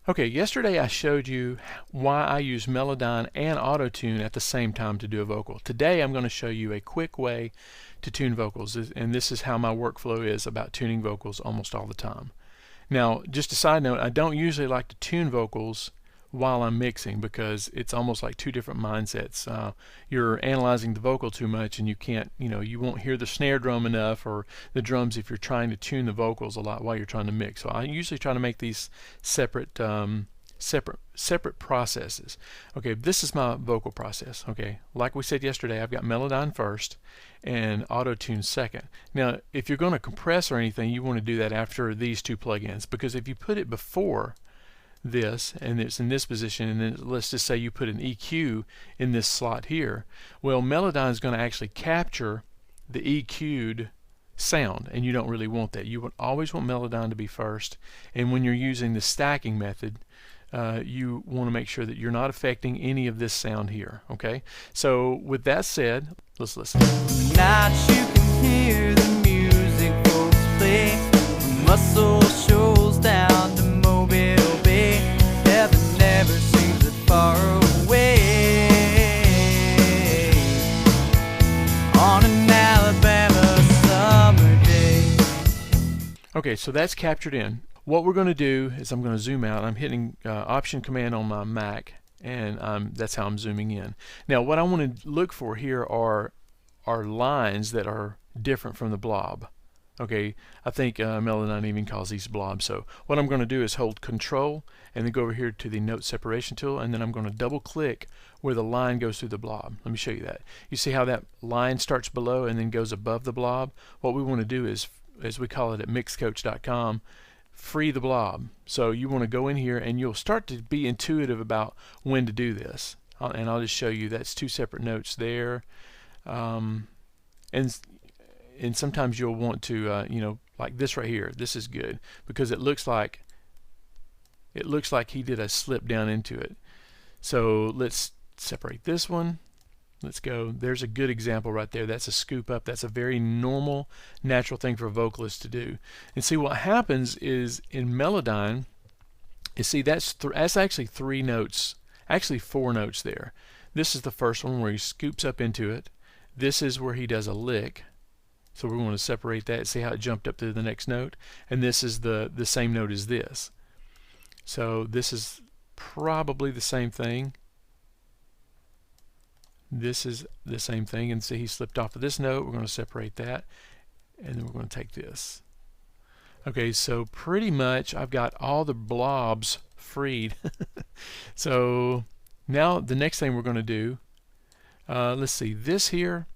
Okay, yesterday I showed you why I use Melodyne and Auto-Tune at the same time to do a vocal. Today I'm going to show you a quick way to tune vocals, and this is how my workflow is about tuning vocals almost all the time. Now, just a side note, I don't usually like to tune vocals while I'm mixing because it's almost like two different mindsets. You're analyzing the vocal too much and you can't, you won't hear the snare drum enough or the drums if you're trying to tune the vocals a lot while you're trying to mix. So I usually try to make these separate processes. Okay, this is my vocal process. Okay, like we said yesterday, I've got Melodyne first and Auto-Tune second. Now, if you're going to compress or anything, you want to do that after these two plugins, because if you put it before this and it's in this position, and then let's just say you put an EQ in this slot here, well, Melodyne is going to actually capture the EQ'd sound, and you don't really want that. You would always want Melodyne to be first, and when you're using the stacking method, you want to make sure that you're not affecting any of this sound here. Okay, so with that said, let's listen. Tonight you can hear the music folks play, muscle shoals down to Mobile Bay. Heaven never seems that far away. On an Alabama summer day. Okay, so that's captured in. What we're going to do is I'm going to zoom out. I'm hitting Option Command on my Mac, and that's how I'm zooming in. Now, what I want to look for here are lines that are different from the blob. Okay, I think Melodyne even calls these blobs. So what I'm going to do is hold Control and then go over here to the Note Separation tool, and then I'm going to double click where the line goes through the blob. Let me show you that. You see how that line starts below and then goes above the blob? What we want to do is, as we call it at MixCoach.com, free the blob. So you want to go in here and you'll start to be intuitive about when to do this. And I'll just show you that's two separate notes there. And sometimes you'll want to, like this right here. This is good because it looks like he did a slip down into it. So let's separate this one. Let's go. There's a good example right there. That's a scoop up. That's a very normal, natural thing for a vocalist to do. And see what happens is in Melodyne, you see that's actually three notes, actually four notes there. This is the first one where he scoops up into it. This is where he does a lick. So we're going to separate that. See how it jumped up to the next note? And this is the same note as this. So this is probably the same thing. This is the same thing, and see he slipped off of this note. We're going to separate that, and then we're going to take this. Okay, so pretty much I've got all the blobs freed. So now the next thing we're going to do, let's see, this here,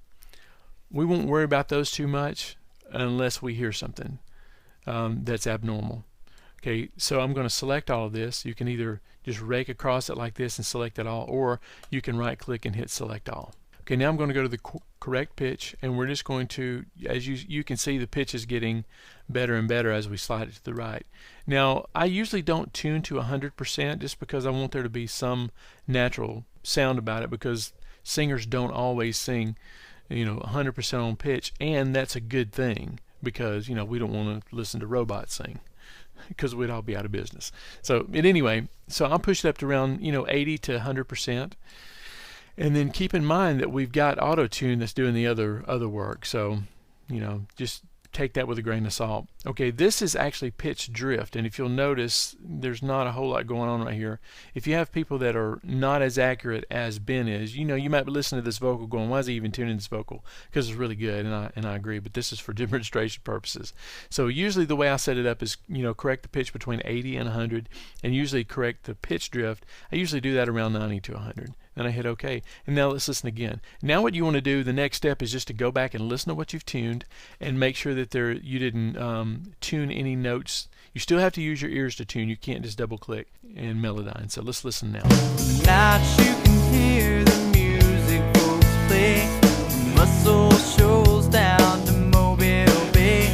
we won't worry about those too much unless we hear something that's abnormal. Okay, so I'm going to select all of this. You can either just rake across it like this and select it all, or you can right click and hit select all. Okay, now I'm going to go to the correct pitch, and we're just going to, as you can see, the pitch is getting better and better as we slide it to the right. Now, I usually don't tune to 100% just because I want there to be some natural sound about it, because singers don't always sing 100% on pitch, and that's a good thing because we don't want to listen to robots sing, because we'd all be out of business. So anyway, so I'll push it up to around 80 to 100%, and then keep in mind that we've got Auto-Tune that's doing the other work. So just take that with a grain of salt. Okay, this is actually pitch drift, and if you'll notice, there's not a whole lot going on right here. If you have people that are not as accurate as Ben is, you might be listening to this vocal going, why is he even tuning this vocal? Because it's really good, and I agree, but this is for demonstration purposes. So usually the way I set it up is, correct the pitch between 80 and 100, and usually correct the pitch drift. I usually do that around 90 to 100. Then I hit OK. And now let's listen again. Now what you want to do, the next step is just to go back and listen to what you've tuned and make sure that you didn't tune any notes. You still have to use your ears to tune. You can't just double click in Melodyne. So let's listen now. Tonight you can hear the music folks play, muscle shoals down to Mobile Bay.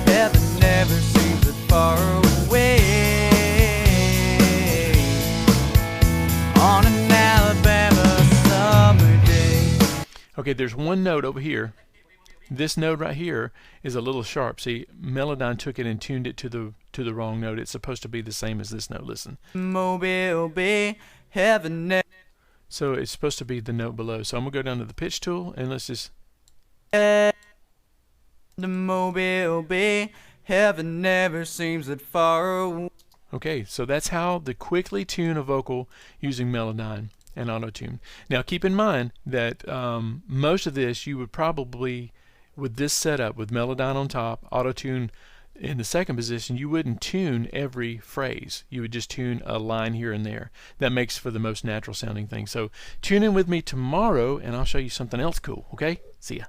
Heaven never seems that far away. On an Alabama summer day. Okay, there's one note over here. This note right here is a little sharp. See, Melodyne took it and tuned it to to the wrong note. It's supposed to be the same as this note. Listen. Mobile Bay, heaven. So it's supposed to be the note below. So I'm going to go down to the pitch tool and let's just... The Mobile Bay, heaven never seems that far away. Okay, so that's how to quickly tune a vocal using Melodyne and Auto-Tune. Now keep in mind that most of this you would probably, with this setup, with Melodyne on top, Auto-Tune in the second position, you wouldn't tune every phrase. You would just tune a line here and there. That makes for the most natural sounding thing. So tune in with me tomorrow and I'll show you something else cool. Okay? See ya.